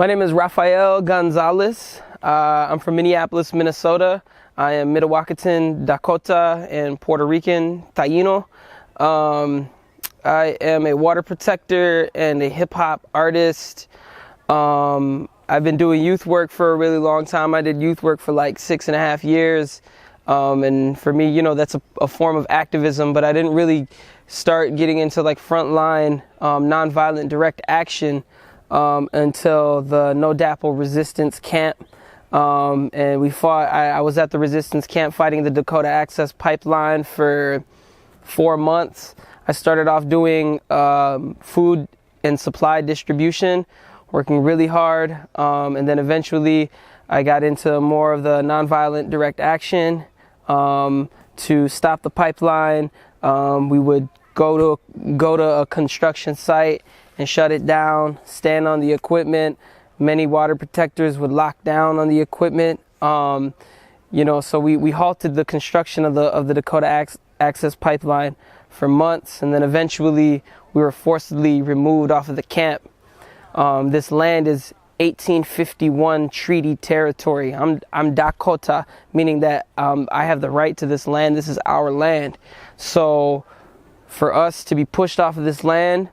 My name is Rafael Gonzalez. I'm from Minneapolis, Minnesota. I am Mdewakanton-Dakota and Puerto Rican Taino. I am a water protector and a hip-hop artist. I've been doing youth work for a really long time. I did youth work for like 6.5 years. And for me, you know, that's a form of activism, but I didn't really start getting into like frontline nonviolent direct action until the No Dapple resistance camp. And we fought, I was at the resistance camp fighting the Dakota Access Pipeline for 4 months. I started off doing food and supply distribution, working really hard. And then eventually I got into more of the nonviolent direct action to stop the pipeline. We would go to a construction site and shut it down, stand on the equipment. Many water protectors would lock down on the equipment. You know, so we halted the construction of the Dakota Access Pipeline for months, and then eventually we were forcibly removed off of the camp. This land is 1851 treaty territory. I'm Dakota, meaning that I have the right to this land. This is our land. So for us to be pushed off of this land,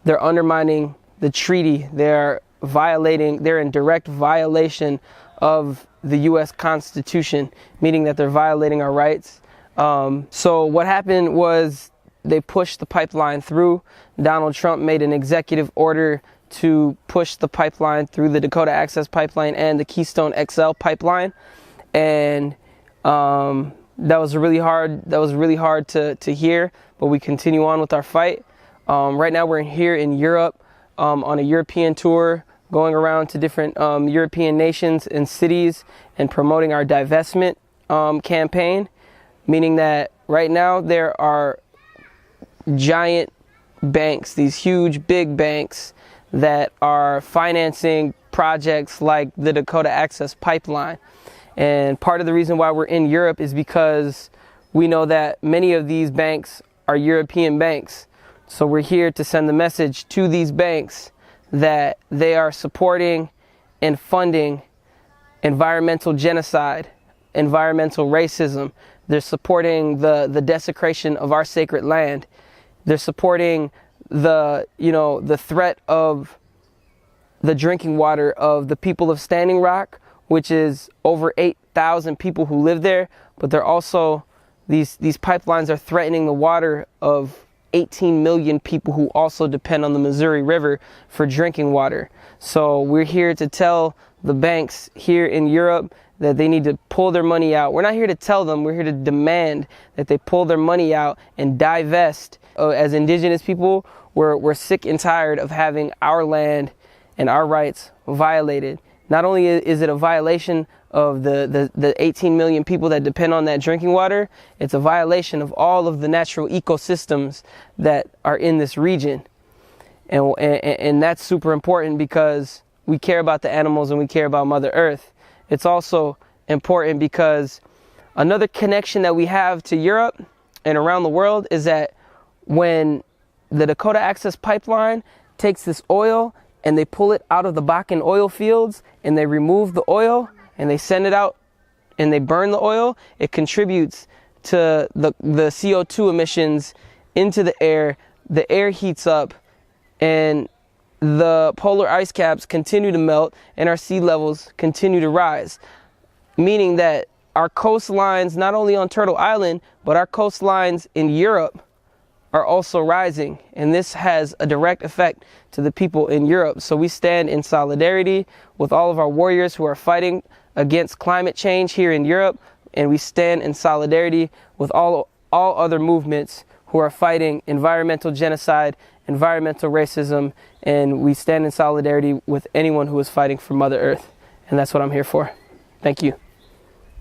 they're undermining the treaty. They're in direct violation of the U.S. Constitution, meaning that they're violating our rights. So what happened was they pushed the pipeline through. Donald Trump made an executive order to push the pipeline through, the Dakota Access Pipeline and the Keystone XL pipeline, and that was really hard. That was really hard to hear, but we continue on with our fight. Right now we're here in Europe on a European tour, going around to different European nations and cities and promoting our divestment campaign, meaning that right now there are giant banks, these huge big banks that are financing projects like the Dakota Access Pipeline. And part of the reason why we're in Europe is because we know that many of these banks are European banks. So we're here to send the message to these banks that they are supporting and funding environmental genocide, environmental racism. They're supporting the desecration of our sacred land. They're supporting the threat of the drinking water of the people of Standing Rock, which is over 8,000 people who live there. But they're also, these pipelines are threatening the water of 18 million people who also depend on the Missouri River for drinking water. So we're here to tell the banks here in Europe that they need to pull their money out. We're not here to tell them, we're here to demand that they pull their money out and divest. As indigenous people, we're sick and tired of having our land and our rights violated. Not only is it a violation of the 18 million people that depend on that drinking water, it's a violation of all of the natural ecosystems that are in this region. And that's super important because we care about the animals and we care about Mother Earth. It's also important because another connection that we have to Europe and around the world is that when the Dakota Access Pipeline takes this oil and they pull it out of the Bakken oil fields and they remove the oil and they send it out and they burn the oil, it contributes to the CO2 emissions into the air. The air heats up and the polar ice caps continue to melt and our sea levels continue to rise, meaning that our coastlines, not only on Turtle Island, but our coastlines in Europe are also rising, and this has a direct effect to the people in Europe. So we stand in solidarity with all of our warriors who are fighting against climate change here in Europe, and we stand in solidarity with all other movements who are fighting environmental genocide, environmental racism, and we stand in solidarity with anyone who is fighting for Mother Earth. And that's what I'm here for. Thank you.